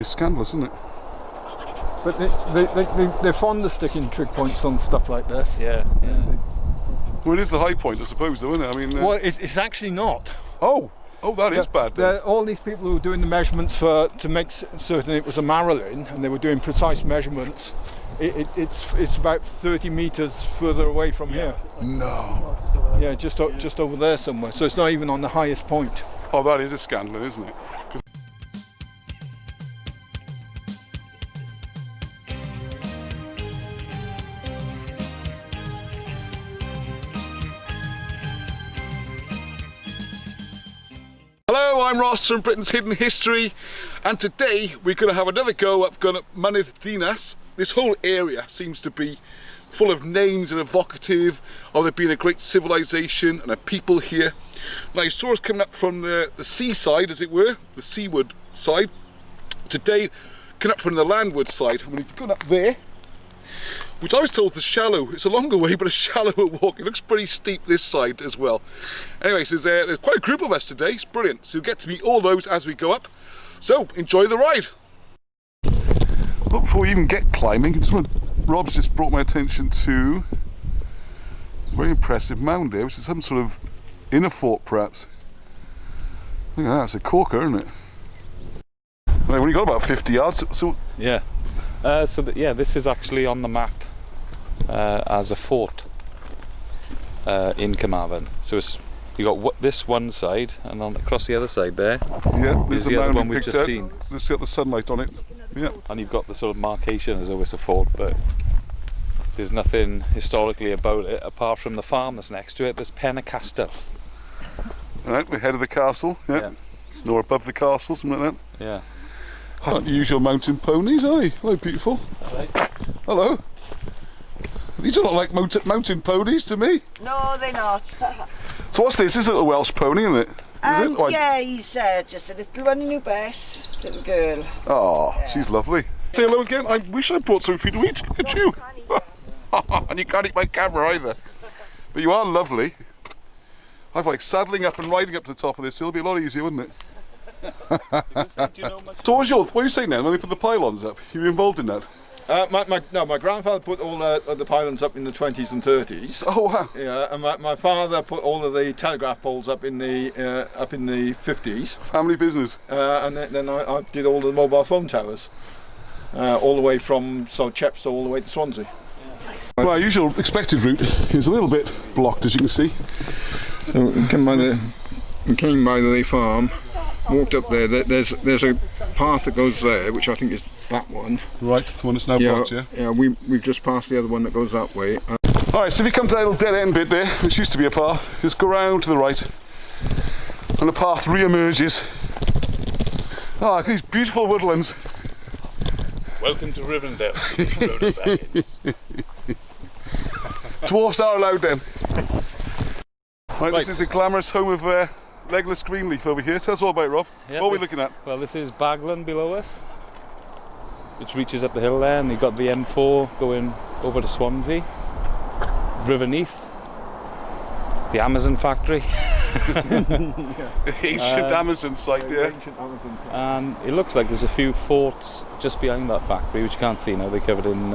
It's scandalous, isn't it? But they're fond of sticking trig points on stuff like this. Yeah. Well, it is the high point, I suppose, though, isn't it? I mean, Well, it's actually not. Oh, that is bad. Then. All these people who were doing the measurements to make certain it was a Marilyn, and they were doing precise measurements. It's about 30 meters further away from here. No. Yeah, just over there somewhere. So it's not even on the highest point. Oh, that is a scandal, isn't it? Hello, I'm Ross from Britain's Hidden History, and today we're going to have another go up Mynydd Dynas. This whole area seems to be full of names and evocative of there being a great civilization and a people here. Now you saw us coming up from the seaside, as it were, the seaward side. Today, coming up from the landward side, I'm going to go up there, which I was told is shallow. It's a longer way, but a shallower walk. It looks pretty steep this side as well. Anyways, there's quite a group of us today. It's brilliant. So you'll get to meet all those as we go up. So enjoy the ride. Well, before we even get climbing, Rob's just brought my attention to a very impressive mound there, which is some sort of inner fort, perhaps. Look at that. It's a corker, isn't it? Well, we've only got about 50 yards. So Yeah. This is actually on the map as a fort in Carmarthen. So you got this one side, and across the other side there. Yeah, is the other one we've just out. seen. This has got the sunlight on it. Yeah. And you've got the sort of marcation as though it's a fort, but there's nothing historically about it apart from the farm that's next to it. There's Penacastle. Alright, we're ahead of the castle. Yeah. Or above the castle, something like that. Yeah. Not the usual mountain ponies, are they? Hello, beautiful. Hello. These are not like mountain ponies to me. No, they're not. So what's this? This is a little Welsh pony, isn't it? Is it? Yeah, he's just a little one in your best, little girl. Oh, yeah. She's lovely. Say hello again. I wish I brought something for you to eat. Look at you. And you can't eat my camera either. But you are lovely. I've like saddling up and riding up to the top of this. It'll be a lot easier, wouldn't it? So what were you saying then when they put the pylons up? You were involved in that? My grandfather put all the pylons up in the 20s and 30s. Oh wow! Yeah, and my father put all of the telegraph poles up in the 50s. Family business. And then I did all the mobile phone towers, all the way from Chepstow all the way to Swansea. Well, our usual expected route is a little bit blocked, as you can see. So we came by the farm, walked up there. There's a path that goes there, which I think is that one. Right, the one that's now blocked, yeah? Yeah, we've just passed the other one that goes that way. Alright, so if you come to that little dead end bit there, which used to be a path, just go round to the right, and the path re-emerges. Ah, look at these beautiful woodlands. Welcome to Rivendell. Dwarfs are allowed then. Right, this is the glamorous home of legless greenleaf over here. Tell us all about it, Rob. Yep, what are we looking at? Well, this is Baglan below us, which reaches up the hill there, and you've got the M4 going over to Swansea. River Neath, the Amazon factory. The ancient Amazon site, yeah. And it looks like there's a few forts just behind that factory, which you can't see now. They're covered in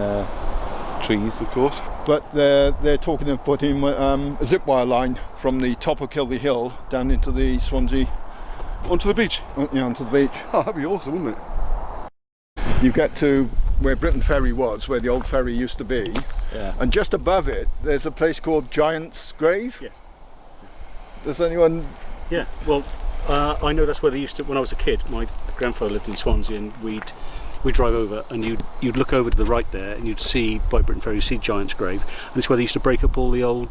trees, of course. But they're talking of putting a zip wire line from the top of Kilby Hill down into the Swansea. Onto the beach? Yeah, onto the beach. Oh, that'd be awesome, wouldn't it? You get to where Britain Ferry was, where the old ferry used to be. Yeah. And just above it, there's a place called Giant's Grave. Yeah. Does anyone? Yeah. Well, I know that's where they used to. When I was a kid, my grandfather lived in Swansea, and we'd drive over, and you'd look over to the right there, and you'd see by Britain Ferry, you see Giant's Grave, and it's where they used to break up all the old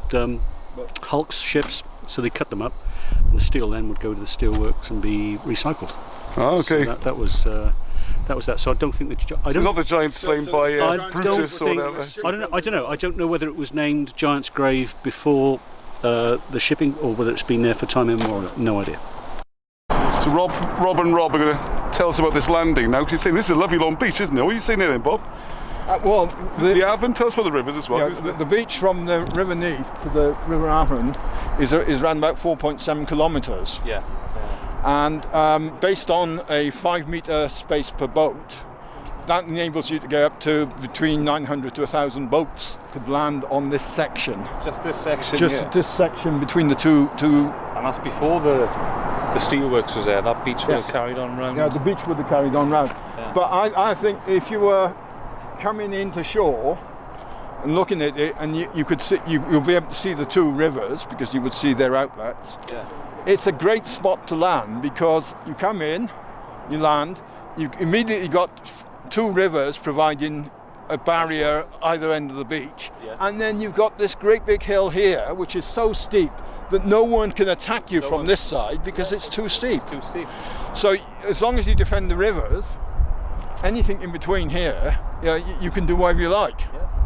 hulks ships. So they cut them up, and the steel then would go to the steelworks and be recycled. Oh, okay. So that was that. So I don't think that. It's not the giant slain by Brutus or whatever. I don't know. I don't know whether it was named Giant's Grave before the shipping, or whether it's been there for time immemorial. No idea. So Rob and Rob are going to tell us about this landing now. You're saying this is a lovely long beach, isn't it? What are you saying there then, Bob? Well, the Avon. Tell us about the rivers as well. Yeah, the beach from the River Neath to the River Avon is around about 4.7 kilometres. Yeah. And based on a 5 metre space per boat, that enables you to get up to between 900 to 1,000 boats could land on this section. Just this section. Just this section between the two. And that's before the steelworks was there. That beach would have carried on round. Yeah, the beach would have carried on round. Yeah. But I think if you were coming into shore and looking at it, and you could see, you'll be able to see the two rivers because you would see their outlets. Yeah. It's a great spot to land because you come in, you land, you immediately got two rivers providing a barrier either end of the beach, and then you've got this great big hill here which is so steep that no one can attack you from this side because it's too steep. It's too steep. So as long as you defend the rivers, anything in between here, you can do whatever you like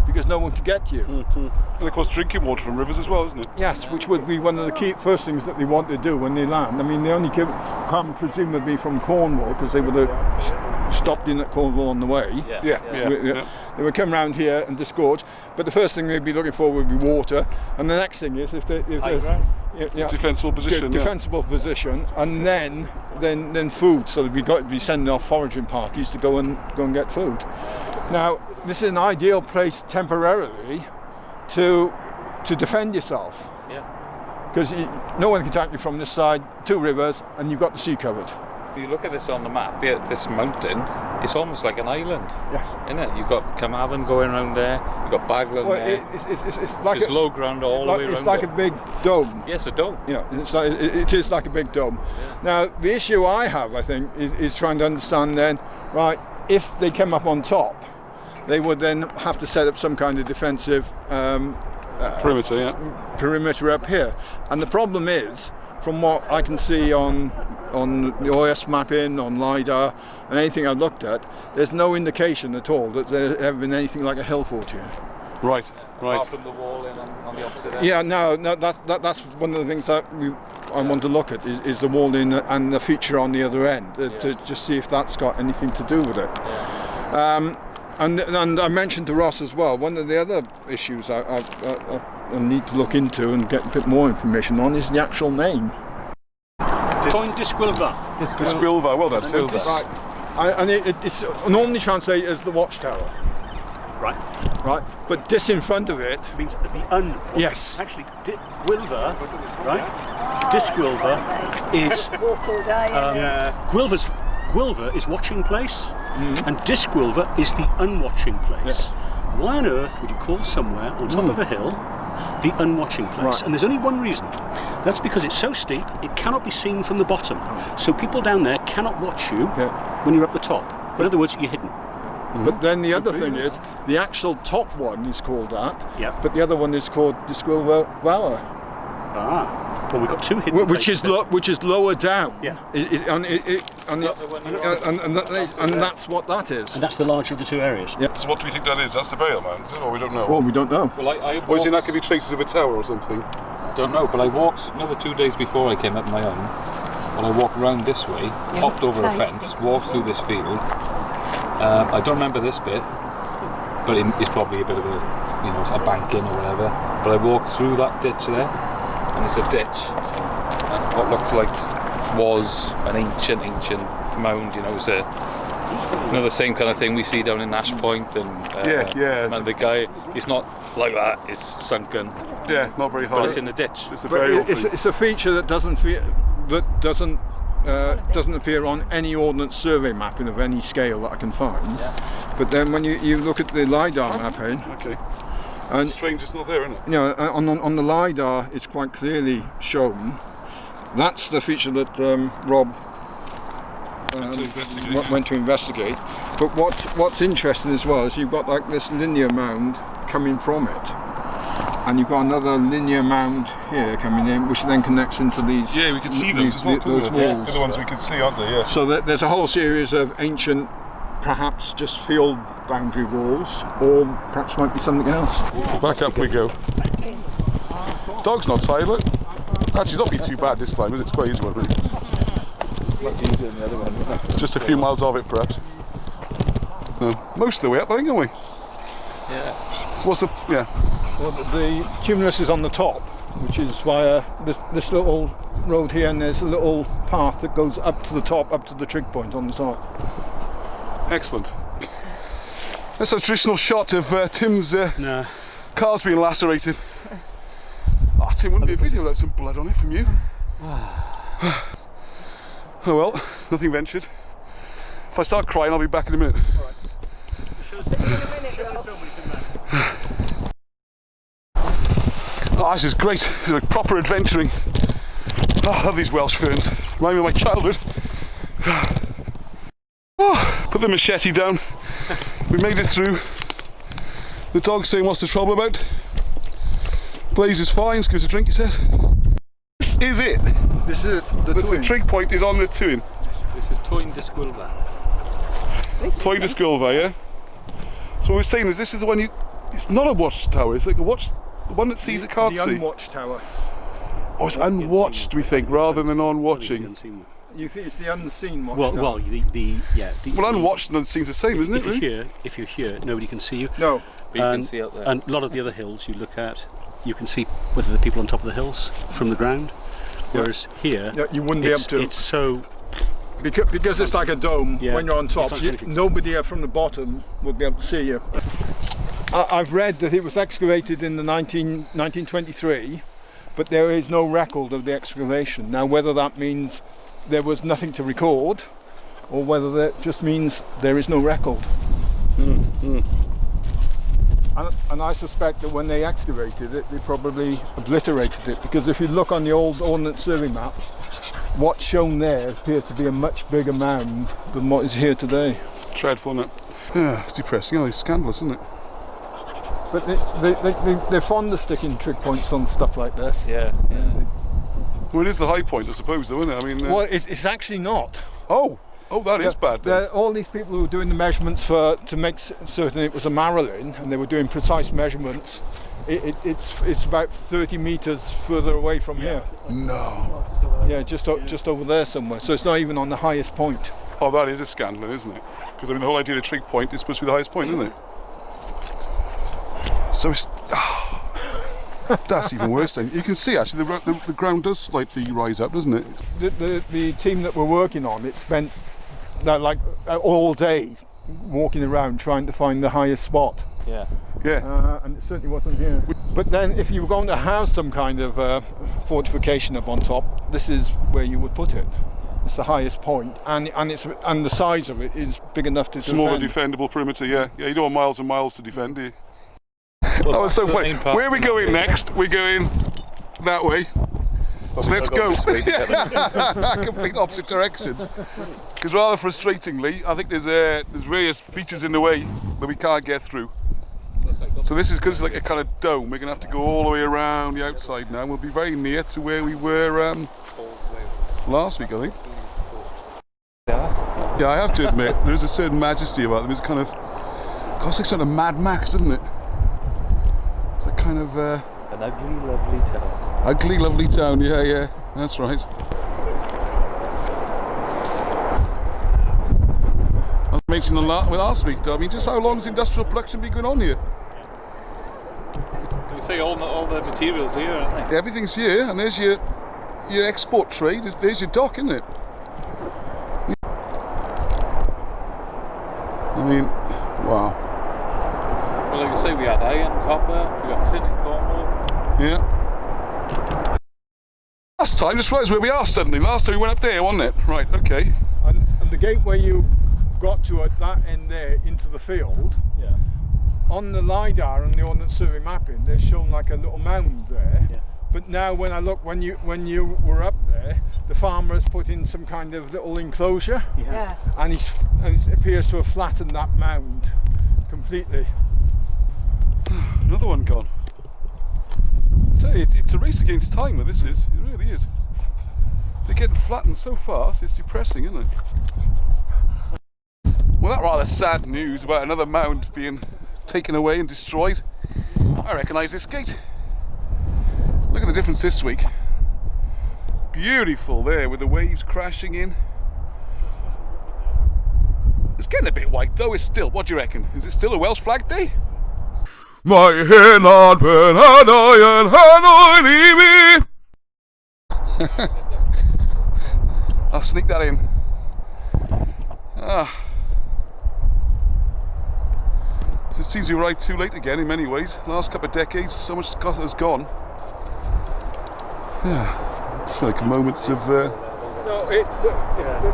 because no one can get you. And of course drinking water from rivers as well, isn't it? Yes, which would be one of the first things that they want to do when they land. I mean, they only come presumably from Cornwall because they would have stopped in at Cornwall on the way. They would come round here and disgorge, but the first thing they'd be looking for would be water, and the next thing is if there's defensible position. Defensible position, and then food. So we've got to be sending off foraging parties to go and get food. Now, this is an ideal place temporarily to defend yourself. Because no one can attack you from this side, two rivers, and you've got the sea covered. You look at this on the map, this mountain, it's almost like an island. Yes. Isn't it? You've got Carmarthen going around there, you've got Baglan there. It's like there's low ground all the way around. It's like a big dome. Yes, a dome. Yeah, it is like a big dome. Yeah. Now, the issue I have, I think, is trying to understand then, right, if they came up on top, they would then have to set up some kind of defensive perimeter up here. And the problem is, from what I can see on the OS mapping, on LIDAR, and anything I've looked at, there's no indication at all that there's ever been anything like a hill fort here. Right. Apart from the wall in on the opposite end. Yeah, no, that's one of the things that I want to look at is the wall in and the feature on the other end to just see if that's got anything to do with it. Yeah. And I mentioned to Ross as well, one of the other issues I need to look into and get a bit more information on is the actual name. Toyn Disgwylfa. Disgwylfa, well done. Right. And it's normally translated as the watchtower. Right. But dis in front of it means the Yes. Actually, Gwylfa, right? Disgwylfa is Gwylfa is watching place, and Disgwylfa is the unwatching place. Why on earth would you call somewhere on top of a hill the unwatching place? Right. And there's only one reason. That's because it's so steep it cannot be seen from the bottom. So people down there cannot watch you when you're up the top. In other words, you're hidden. But then the other thing is, the actual top one is called that, but the other one is called Disgwylfa Valley. Well, we've got two hidden which places, is lower down. Yeah. And that's what that is. and that's the larger of the two areas. Yeah. So what do we think that is? That's the burial mound, is it? Or we don't know? Well, we don't know. Well, I Or is it that could be traces of a tower or something? don't know, but I walked another 2 days before I came up my own. But I walked around this way, hopped over a fence, walked through this field. I don't remember this bit, but it's probably a bit of a banking or whatever. But I walked through that ditch there, and it's a ditch, and what looked like was an ancient mound. It's the same kind of thing we see down in Nash Point, and and the guy, it's not like that. It's sunken. Yeah, not very high. But it's in the ditch. It's a But burial it's a feature that doesn't appear on any ordnance survey mapping of any scale that I can find. Yeah. But then when you look at the LIDAR mapping, and it's strange it's not there, isn't it? On the LIDAR it's quite clearly shown. That's the feature that Rob went to investigate. But what's interesting as well is you've got like this linear mound coming from it, and you've got another linear mound here coming in, which then connects into these. Yeah, we can see those as well. Those walls. They're the ones we can see, aren't they? Yeah. So there's a whole series of ancient, perhaps just field boundary walls, or perhaps might be something else. Back up we go. Dog's not tired, look. Actually, it's not been too bad this climb, is it? It's quite easy one, really. It's much easier than the other one. Just a few miles of it, perhaps. No, most of the way up, I think, aren't we? Yeah. So what's the... Yeah. Well, the cumulus is on the top, which is via this little road here, and there's a little path that goes up to the top, up to the trig point on the side. Excellent. That's a traditional shot of Tim's No. car's being lacerated. Oh, Tim, wouldn't be a video without some blood on it from you. Oh well, nothing ventured. If I start crying, I'll be back in a minute. Oh, this is great. This is like proper adventuring. Oh, I love these Welsh ferns. Remind me of my childhood. Oh, put the machete down. We made it through. The dog's saying, what's the trouble about? Blaze is fine, give us a drink, he says. This is it. This is the The trig point is on the Twin. This is Toyn Disgwylfa. Toyn Disgwylfa, yeah? So what we're saying is this is the one you... It's not a watchtower, it's like a watch... The one that sees it can't the see. unwatched tower. Oh, it's unwatched, we think, rather than on watching. You think it's the unseen watch Well, tower? well, Well, unwatched and unseen's the same, isn't it? If you're here, nobody can see you. No. But you can see out there. And a lot of the other hills you look at, you can see whether the people on top of the hills from the ground. Whereas here, Yeah, you wouldn't be able to. It's so. Because it's like a dome, Yeah, when you're on top, you can't see anything. nobody from the bottom will be able to see you. I've read that it was excavated in the 1923, but there is no record of the excavation. Now, whether that means there was nothing to record, or whether that just means there is no record. And I suspect that when they excavated it, they probably obliterated it, because if you look on the old Ordnance Survey maps, what's shown there appears to be a much bigger mound than what is here today. Dreadful, isn't it? Yeah, it's depressing. Oh, it's scandalous, isn't it? But they're fond of sticking trig points on stuff like this. Yeah. Well, it is the high point, I suppose, though, isn't it? I mean... Well, it's actually not. Oh, that is bad, then. All these people who were doing the measurements to make certain it was a Marilyn, and they were doing precise measurements, it's about 30 metres further away from here. No. Yeah, just over there somewhere. So it's not even on the highest point. Oh, that is a scandal, isn't it? Because I mean, the whole idea of trig point is supposed to be the highest point, isn't it? So it's... that's even worse then. You can see actually the ground does slightly rise up, doesn't it? The team that we're working on, it spent all day walking around trying to find the highest spot. Yeah. Yeah. And it certainly wasn't here. But then if you were going to have some kind of fortification up on top, this is where you would put it. It's the highest point, and the size of it is big enough to Smaller defend. defendable perimeter, yeah. Yeah, you don't want miles and miles to defend, do you? That was so funny. Where are we going next? We're going that way. So let's go. Complete opposite directions. Because rather frustratingly, I think there's various features in the way that we can't get through. So this is because it's like a kind of dome. We're going to have to go all the way around the outside now. We'll be very near to where we were last week, I think. Yeah, I have to admit, there is a certain majesty about them. It's kind of, it's like sort of Mad Max, doesn't it? It's a kind of... An ugly, lovely town. Ugly, lovely town, yeah, that's right. I was mentioning last week, though, I mean, just how long has industrial production been going on here? Can we say all the materials here, aren't they? Everything's here, and there's your export trade, there's your dock, isn't it? I mean, wow. Well, like I say, we had iron, copper, we got tin in Cornwall. Yeah. Last time, just realised where we are suddenly. Last time we went up there, wasn't it? Right, okay. And the gateway you got to at that end there into the field, Yeah. on the LIDAR and the Ordnance Survey mapping, they're shown like a little mound there. Yeah. But now when I look, when you were up there, the farmer has put in some kind of little enclosure, Yes. and it appears to have flattened that mound completely. Another one gone. I tell you, it's a race against time, where this is. It really is. They're getting flattened so fast, it's depressing, isn't it? Well, that rather sad news about another mound being taken away and destroyed. I recognise this gate. Look at the difference this week. Beautiful there with the waves crashing in. It's getting a bit white though, it's still, what do you reckon? Is it still a Welsh flag day? My hen on Hanoi and Hanoi leave me. I'll sneak that in. So it seems we arrived too late again in many ways. The last couple of decades, so much has gone. Yeah, it's like moments of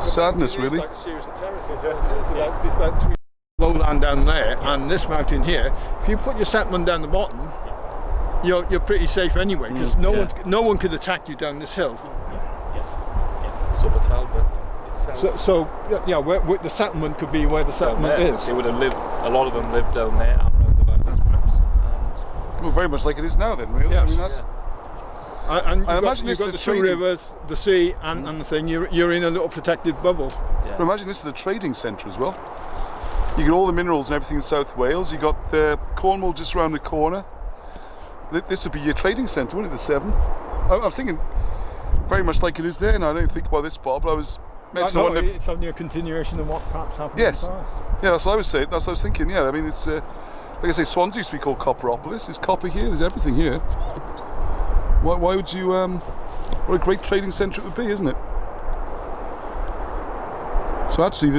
sadness, really. It's like a series of terraces. There's about 3 lowland down there, and this mountain here. If you put your settlement down the bottom, you're pretty safe anyway, because no one could attack you down this hill. So the Talbot itself. So where the settlement could be where the settlement is. They would have lived. A lot of them lived down there and around the valleys, perhaps. Well, very much like it is now, then, really. Yes. I mean, that's. And imagine you've got the 2 rivers, the sea, and the thing. You're in a little protected bubble. Yeah. Imagine this is a trading centre as well. You get all the minerals and everything in South Wales. You got Cornwall just around the corner. This would be your trading centre, wouldn't it? The Severn. I'm thinking very much like it is there now. I don't think about this spot, but I was. It's only a continuation of what perhaps happened Yes. in the past. Yeah, that's what I was saying. That's what I was thinking. Yeah, I mean, it's like I say, Swansea used to be called Copperopolis. There's copper here. There's everything here. Why would you? What a great trading centre it would be, isn't it? So actually,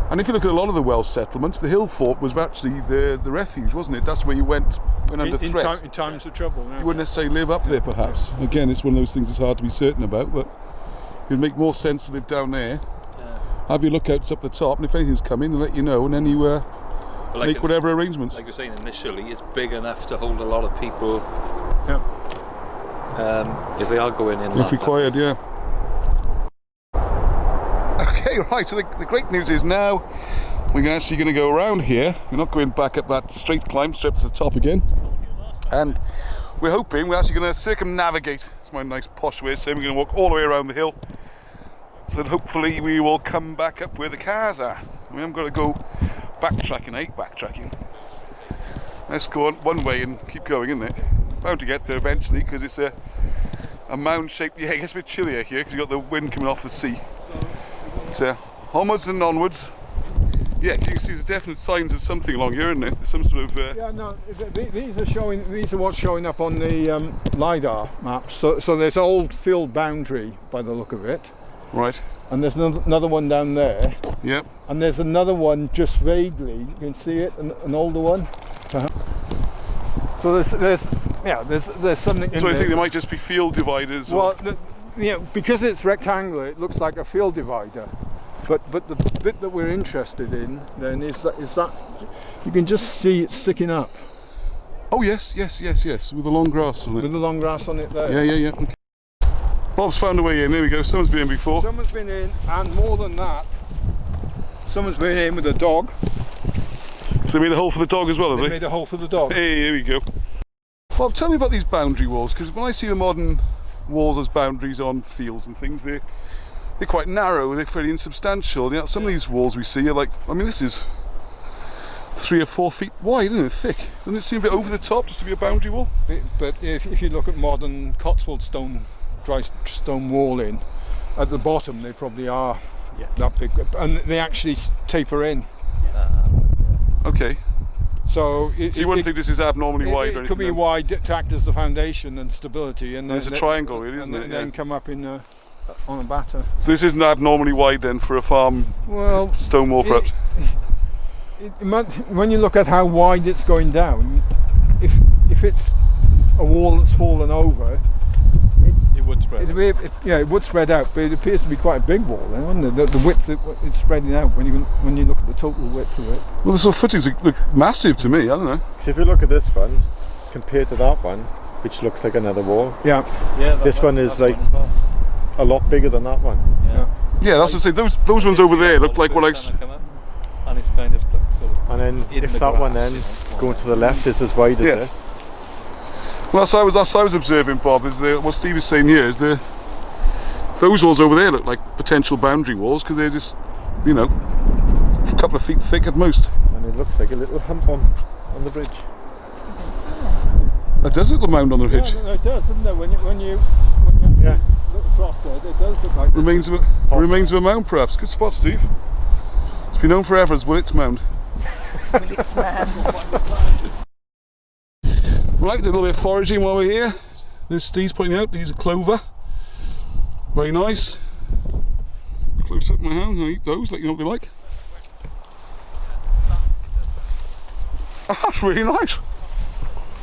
and if you look at a lot of the Welsh settlements, the hill fort was actually the refuge, wasn't it? That's where you went when under threat. In times of trouble. You wouldn't necessarily live up there, perhaps. Again, it's one of those things that's hard to be certain about, but it would make more sense to live down there. Yeah. Have your lookouts up the top, and if anything's coming, they'll let you know, and then you make whatever arrangements. Like you're saying, initially, it's big enough to hold a lot of people. Yeah. If they are going in. If required, yeah. Okay, right, so the great news is now we're actually going to go around here. We're not going back up that straight climb straight to the top again. And we're hoping we're actually going to circumnavigate. It's my nice posh way of saying we're going to walk all the way around the hill. So that hopefully we will come back up where the cars are. We haven't got to go backtracking. Let's go on one way and keep going, isn't it? Bound to get there eventually because it's a mound-shaped. Yeah, it gets a bit chillier here because you've got the wind coming off the sea. But onwards and onwards. Yeah, you can see there's definite signs of something along here, isn't it? There's some sort of. Yeah, no. These are what's showing up on the LIDAR maps. So there's old field boundary by the look of it. Right. And there's another one down there. Yep. And there's another one just vaguely. You can see it, an older one. So there's something. So I think there might just be field dividers. Well, because it's rectangular, it looks like a field divider. But the bit that we're interested in then is that you can just see it sticking up. Oh yes, with the long grass on it. With the long grass on it there. Yeah. Okay. Bob's found a way in. There we go. Someone's been in before. Someone's been in, and more than that, someone's been in with a dog. So they made a hole for the dog as well, have they? They made a hole for the dog. Hey, here we go. Bob, tell me about these boundary walls, because when I see the modern walls as boundaries on fields and things, they're quite narrow, they're fairly insubstantial. You know, some of these walls we see are like, I mean, this is 3 or 4 feet wide, isn't it? Thick. Doesn't it seem a bit over the top just to be a boundary wall? But if you look at modern Cotswold dry stone walling, at the bottom they probably are that big, and they actually taper in. Okay. So you wouldn't think this is abnormally wide or anything? It could be wide to act as the foundation and stability, and there's a triangle, really, isn't it? And then come up in on a batter. So this isn't abnormally wide then for a farm stone wall, perhaps? When you look at how wide it's going down, if it's a wall that's fallen over, it would spread. It would spread out, but it appears to be quite a big wall then, wouldn't it? The width it's spreading out when you look at the total width of it. Well, the sort of footings look massive to me. I don't know. So if you look at this one compared to that one, which looks like another wall, this one is like a lot bigger than that one. Yeah, that's what I'm saying. Those ones over there look like what I. And it's kind of sort of. And then if that one then going to the left is as wide as this. Well, that's what I was observing, Bob. Is what Steve is saying here is those walls over there look like potential boundary walls because they're just, a couple of feet thick at most. And it looks like a little hump on the bridge. It does look a mound on the ridge. Yeah, it does, doesn't it? When you look across there, it does look like remains of a mound, perhaps. Good spot, Steve. It's been known forever as Willits Mound. Willits Mound. Right, a little bit of foraging while we're here. This Steve's pointing out, these are clover. Very nice. close up my hand. I eat those, let you know what they like. That's really nice.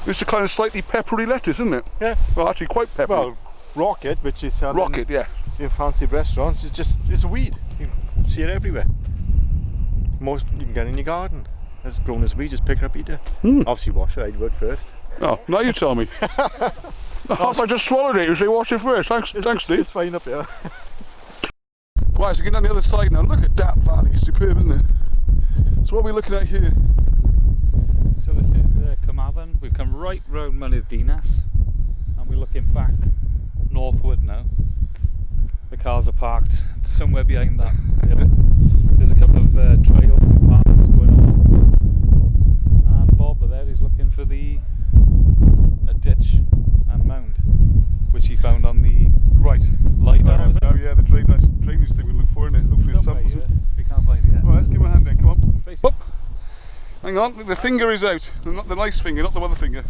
It's a kind of slightly peppery lettuce, isn't it? Yeah. Well, actually quite peppery. Well, rocket, which is rocket, yeah. in fancy restaurants, it's a weed. You see it everywhere. Most you can get in your garden. As grown as weed, just pick it up, eat it. Obviously wash it, I'd work first. Oh, now you tell me. I just swallowed it, you say wash it first. Thanks Steve. It's fine up here. Right, so we get down the other side now. Look at that valley, superb, isn't it? So what are we looking at here? So this is Carmarthen. We've come right round Mynydd Dynas and we're looking back northward now. The cars are parked somewhere behind that hill. There's a couple of trails and paths going along. And Bob there is looking for a ditch and mound, which he found on the LIDAR. Oh yeah, the drainage thing we look for, isn't it? Hopefully it's Somewhere, samples. we can't find it yet. Right, let's give him a hand then, come on. Face Up. Hang on, the finger is out. Not the nice finger, not the other finger.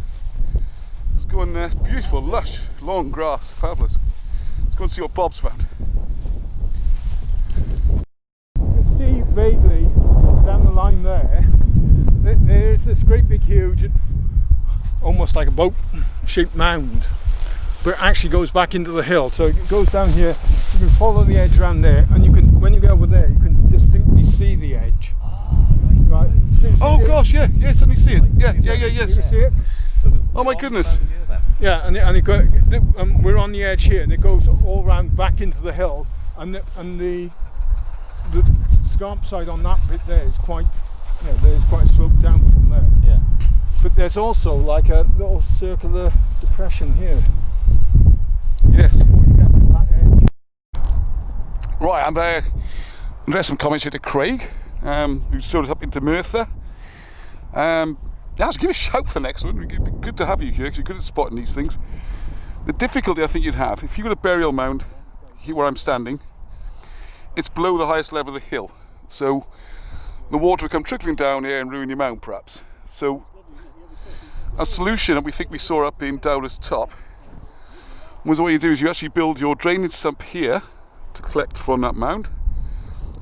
Let's go in there. Beautiful, lush, long grass, fabulous. Let's go and see what Bob's found. You can see vaguely down the line there's this great big huge, almost like a boat shaped mound, but it actually goes back into the hill. So it goes down here, you can follow the edge around there, and you can, when you go over there, you can distinctly see the edge. Right. Oh gosh, yeah, yes, let me see it. Yeah, yes. You see it? Oh my goodness. Yeah, and we're on the edge here, and it goes all round back into the hill, and the scarp side on that bit there is quite, there's quite a slope down from there. Yeah. But there's also like a little circular depression here. Yes. Before you get to that edge. Right, and there's some comments here to Craig, who showed us up into Merthyr. Yeah, so give us a shout for the next one. It'd be good to have you here because you're good at spotting these things. The difficulty I think you'd have, if you've got a burial mound here where I'm standing, it's below the highest level of the hill. So the water will come trickling down here and ruin your mound perhaps. So a solution that we think we saw up in Dowler's Top was what you do is you actually build your drainage sump here to collect from that mound.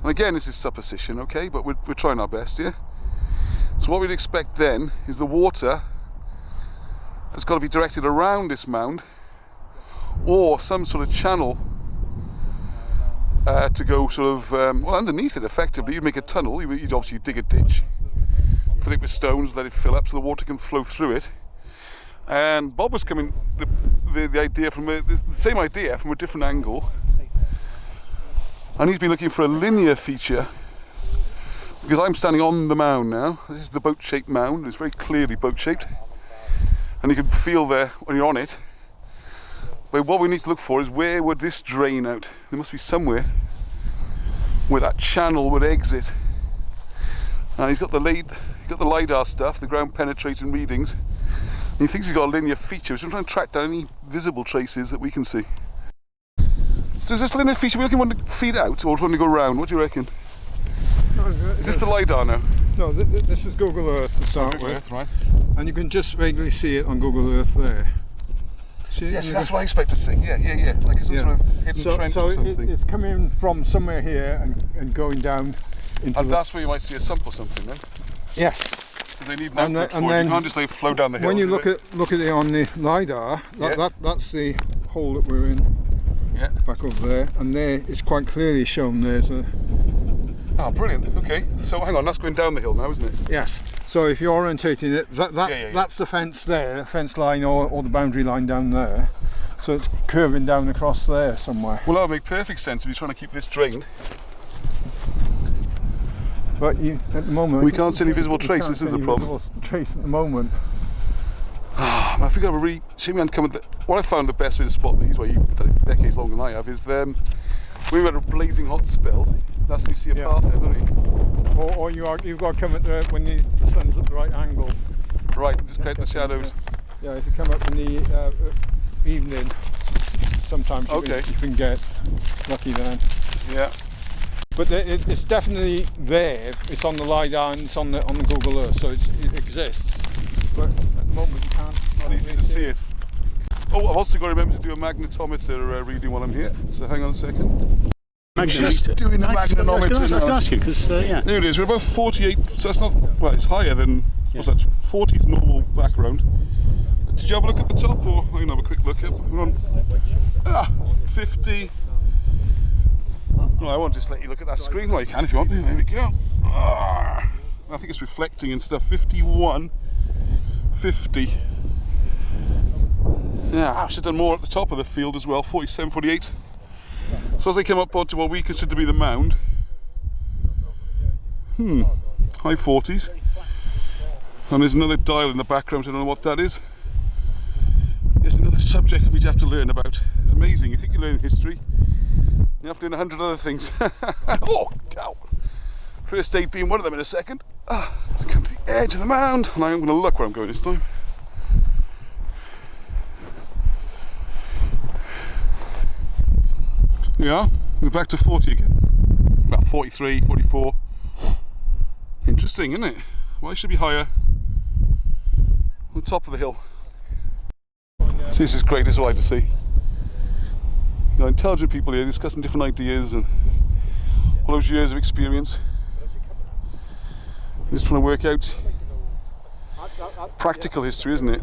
And again, this is supposition, okay, but we're trying our best here. So what we'd expect then is the water has got to be directed around this mound or some sort of channel to go sort of, well, underneath it effectively. You'd make a tunnel, you'd obviously dig a ditch, fill it with stones, let it fill up so the water can flow through it. And Bob was coming, the idea from the same idea from a different angle, and he's been looking for a linear feature because I'm standing on the mound now. This is the boat-shaped mound. It's very clearly boat-shaped, and you can feel there when you're on it. But what we need to look for is where would this drain out? There must be somewhere where that channel would exit. And he's got the LIDAR stuff, the ground penetrating readings. And he thinks he's got a linear feature, so I'm trying to track down any visible traces that we can see. So is this linear feature, we looking want to feed out or want to go around? What do you reckon? No, is this the LIDAR now? No, this is Google Earth to start with. Earth, right. And you can just vaguely see it on Google Earth there. See yes, that's what I expect to see. Yeah. Like some sort of hidden trench or something. It's coming from somewhere here and going down into and that's where you might see a sump or something then? Yes. So they need an outlet for it. You can't just let it flow down the hill. When you look at it on the LIDAR, that's the hole that we're in. Yeah. Back over there, and there it's quite clearly shown there's a... Ah, brilliant. Okay, so hang on, that's going down the hill now, isn't it? Yes. So if you're orientating it, that's the fence there, the fence line or the boundary line down there. So it's curving down across there somewhere. Well, that would make perfect sense if you're trying to keep this drained. But at the moment... We can't see any visible trace, this is the problem. Trace at the moment. I think what I found the best way to spot these, well, you've done it decades longer than I have, is when we had a blazing hot spell, that's when you see a path there, don't you? Or you've got to come at when the sun's at the right angle. Right, just create the shadows. Yeah, if you come up in the evening, sometimes you can get lucky then. Yeah. But it's definitely there. It's on the LIDAR and it's on the Google Earth, so it exists. But at the moment you can't. Not easy to see it. Oh, I've also got to remember to do a magnetometer reading while I'm here. So hang on a second. Just doing the magnetometer I was going to now. ask you, because, yeah. There it is, we're about 48, so that's not, well, it's higher than, what's that, 40 is normal background. Did you have a look at the top, or I can have a quick look at, we're on, 50. No, I won't just let you look at that screen, well you can if you want, there we go. I think it's reflecting and stuff, 51, 50. Yeah, I should have done more at the top of the field as well, 47, 48. So as they come up onto what we consider to be the mound, high 40s, and there's another dial in the background, I don't know what that is. There's another subject we have to learn about. It's amazing, you think you learn history, you have to learn 100 other things. Oh, cow! First aid being one of them in a second. So come to the edge of the mound, and I'm going to look where I'm going this time. Yeah, we're back to 40 again. About 43, 44. Interesting, isn't it? Why should it be higher on the top of the hill? So this is great, this is what I like to see. You know, intelligent people here discussing different ideas and all those years of experience. Just trying to work out practical history, isn't it?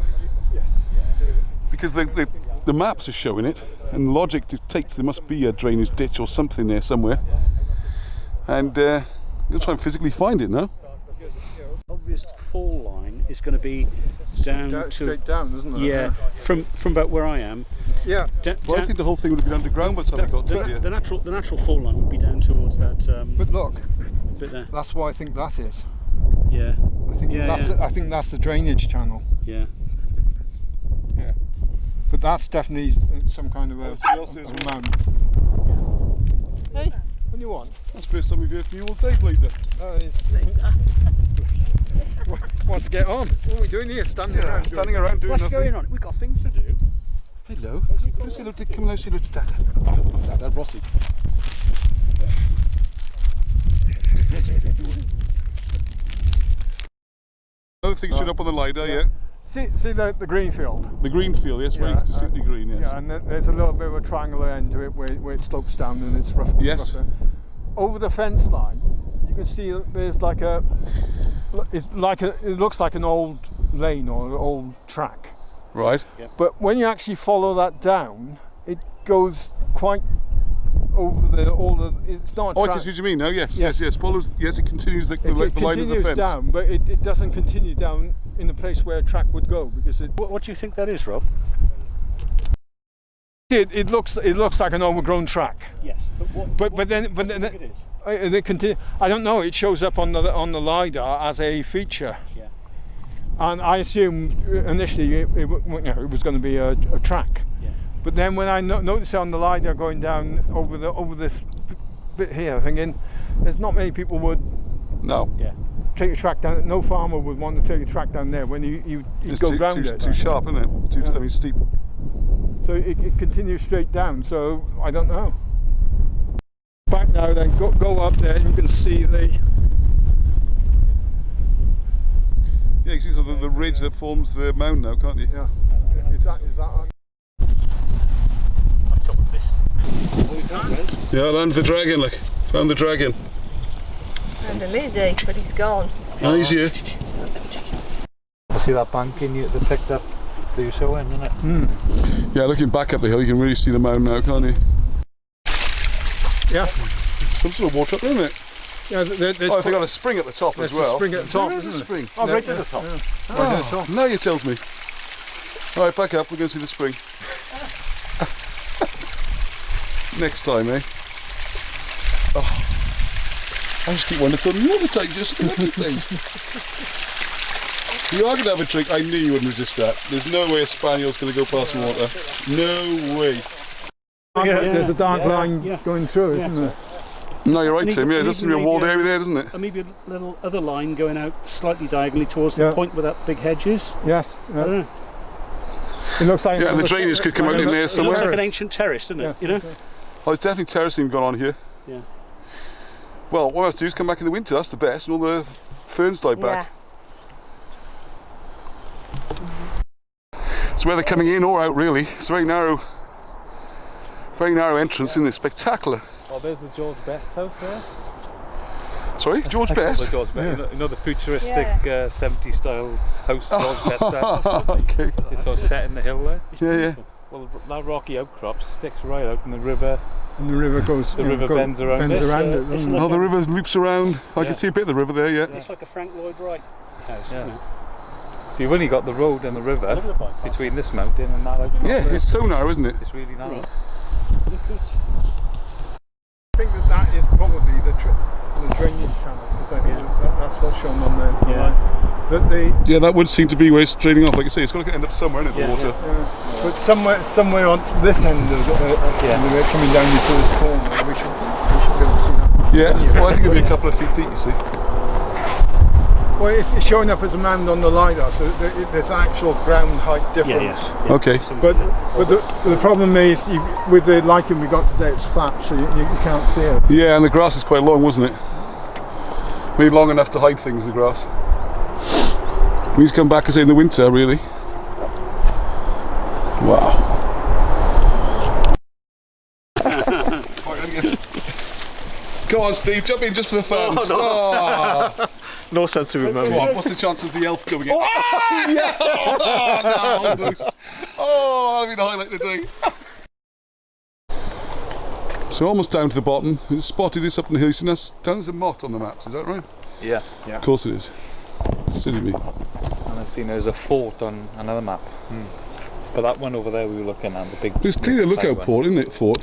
Because the maps are showing it, and logic dictates there must be a drainage ditch or something there somewhere, and you'll try and physically find it now. Obvious fall line is going to be down to straight down, isn't it? Yeah, from about where I am. Yeah. Well, I think the whole thing would have been underground, but something got to here. The natural fall line would be down towards that. But look, bit there. that's what I think that is. Yeah. I think that's the drainage channel. Yeah. Yeah. But that's definitely some kind of a mound. Hey, what do you want? That's the first time we've heard from you all day, Blazer. Wants to get on. What are we doing here? Standing around doing What's nothing. going on? We've got things to do. Hello. Come and say hello to Dada. Oh, not Dada, Rossi. Another thing showed up on the LIDAR, yeah. See the green field? The green field, yes, very distinctly green, yes. Yeah, and there's a little bit of a triangular end to it where it slopes down and it's rough. Yes. Rougher. Over the fence line, you can see there's it looks like an old lane or an old track. Right. Yeah. But when you actually follow that down, it goes quite over it's not a Oh, I track. can see what you mean now, yes, Yeah. yes, follows, yes, it continues the It line of the continues fence. down, but it doesn't continue down in the place where a track would go, because What do you think that is, Rob? it looks like an overgrown track. Yes. But then what do you think it is? I don't know. It shows up on the LIDAR as a feature. Yeah. And I assumed initially it was going to be a track. Yeah. But then when I noticed on the LIDAR going down over this bit here, thinking there's not many people would No. Yeah. take a track down. No farmer would want to take a track down there when you It's go round it. too sharp, isn't it? Too, I mean, steep. So it continues straight down. So I don't know. Back now, then go up there, and you can see the. Yeah, you see sort of the ridge that forms the mound now, can't you? Yeah. Is that? Yeah, land the dragon, look. Found the dragon. And a Lizzie, but he's gone. Oh, he's here. I see that banking you picked up that you saw in, isn't it? Yeah, looking back up the hill, you can really see the mound now, can't you? Yeah. Some sort of water up there, isn't it? Yeah. Oh, they've got a spring at the top as well. A spring at the top. There is a isn't spring. Oh, right at the top. Yeah. Right at the top. Now you tells me. All right, back up. We're going to see the spring. Next time, eh? Oh, I just keep wanting to film you all the time, just look at things. You are going to have a drink. I knew you wouldn't resist that. There's no way a spaniel's going to go past water. No way. There's a dark line going through, isn't there? No, you're right, And Tim. Yeah, there does seem to be a walled area there, doesn't it? And maybe a little other line going out slightly diagonally towards the Yeah. point where that big hedge is. Yes. I don't know. It looks like. Yeah, and the drainage could come out in there It looks somewhere. like an ancient terrace, doesn't it? You know? Oh, there's definitely terracing going on here. Yeah. Well, what I have to do is come back in the winter. That's the best, and all the ferns die back. It's whether coming in or out, really. It's a very narrow entrance, isn't it? Spectacular. Oh, there's the George Best house there. Sorry, George The Best? George Best. Yeah. You know the futuristic Yeah. 70s style house George Best had? Okay. It's sort of set in the hill there. Yeah, yeah. Well, that rocky outcrop sticks right out in the river. And the river goes. The river bends around this, it. it's doesn't like it? Oh, the river loops around. I Yeah. can see a bit of the river there, yeah. It's like a Frank Lloyd Wright house, Yeah. isn't it? So you've only got the road and the river Look at the bypass. between this mountain and that outcrop Yeah, there. it's so narrow, isn't it? It's really narrow. Right. Look at this. I think that is probably the drainage channel, because I think that's what's shown on the Yeah. line. But Yeah, that would seem to be where it's draining off. Like I say, it's got to end up somewhere in it, the Yeah, water. but somewhere on this end of the coming down into this corner, we should be able to see that. Yeah, well, I think it'll be a couple of feet deep, you see. Well, it's showing up as a mound on the LIDAR, so there's actual ground height Yeah, difference. yes. Yeah. Okay. But the problem is, with the lighting we got today, it's flat, so you can't see it. Yeah, and the grass is quite long, wasn't it? Maybe long enough to hide things, the grass. We need to come back, I say, in the winter, really. Wow. Go on, Steve, jump in just for the fans. Oh, No sense of Come remembering. on, what's the chances of the elf going in? Oh, yeah! Oh, no, almost. Oh, that'll be the highlight of the day. So almost down to the bottom. We spotted this up in the hill. You seen us down as a mott on the maps, is that right? Yeah. Of course it is. Silly me. And I've seen there's a fort on another map. But that one over there we were looking at, the big... But it's clearly a lookout one. port, isn't it, fort?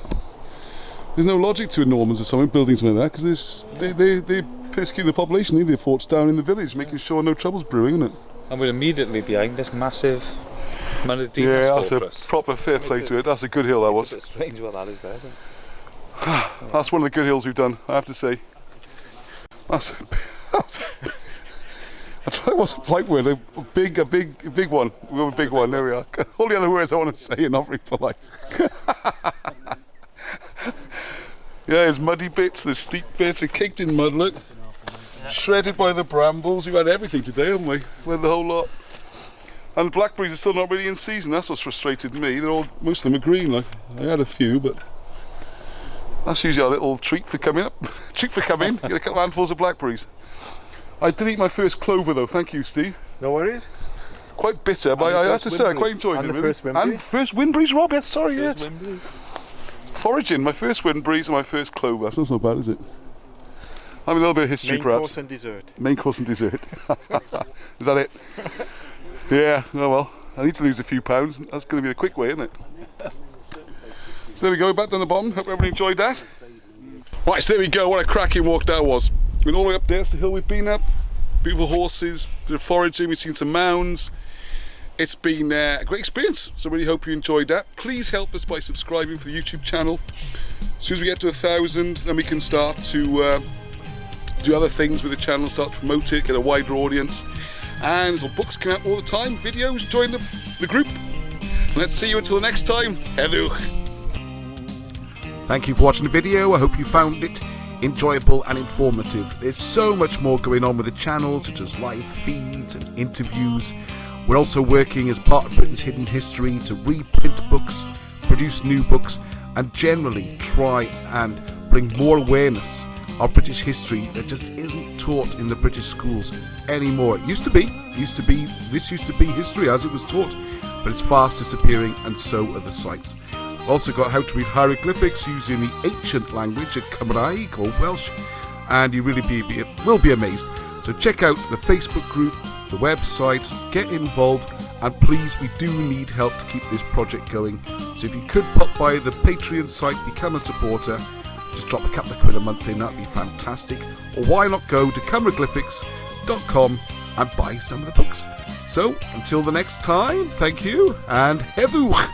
There's no logic to a Normans or something building something like that, because they persecute the population, leave their forts down in the village, making sure no trouble's brewing, isn't it? And we're immediately behind this massive Mynydd Dynas Yeah, that's fortress. a proper fair play to it. That's a good hill, that was. It's a bit strange what that is there, isn't it? That's one of the good hills we've done, I have to say. That's I try what's a polite word, a big one. We have a big one, there we are. All the other words I want to say are not very polite. Yeah, there's muddy bits, there's steep bits, we're caked in mud, look. Shredded by the brambles, we've had everything today, haven't we? We had the whole lot. And the blackberries are still not really in season, that's what's frustrated me. Most of them are green, like. I had a few, but that's usually our little treat for coming up. Treat for coming, get a couple of handfuls of blackberries. I did eat my first clover though, thank you, Steve. No worries. Quite bitter, but I have to say I quite enjoyed And it. the really. first Wimberry. And first Wimberries, Rob, yes, sorry, yes. Foraging, my first Wimberries and my first clover. That's not bad, is it? I mean, a little bit of history, Main perhaps. course and dessert. Main course and dessert. Is that it? Yeah, oh well. I need to lose a few pounds. That's going to be the quick way, isn't it? So there we go, back down the bottom. Hope everyone enjoyed that. Right, so there we go. What a cracking walk that was. Went all the way up there, that's the hill we've been up. Beautiful horses, bit of foraging, we've seen some mounds. It's been a great experience, so really hope you enjoyed that. Please help us by subscribing for the YouTube channel. As soon as we get to 1,000, then we can start to do other things with the channel, start to promote it, get a wider audience. And there's books coming out all the time, videos, join the group. And let's see you until the next time. Hedwch. Thank you for watching the video. I hope you found it enjoyable and informative. There's so much more going on with the channel, such as live feeds and interviews. We're also working as part of Britain's Hidden History to reprint books, produce new books, and generally try and bring more awareness of British history that just isn't taught in the British schools anymore. It used to be history as it was taught, but it's fast disappearing, and so are the sites. Also got how to read hieroglyphics using the ancient language of Cymraeg or Welsh, and you really will be amazed. So check out the Facebook group, the website, get involved, and please, we do need help to keep this project going. So if you could pop by the Patreon site, become a supporter, just drop a couple of quid a month in, that'd be fantastic. Or why not go to cymraglyphics.com and buy some of the books. So until the next time, thank you and hedwch.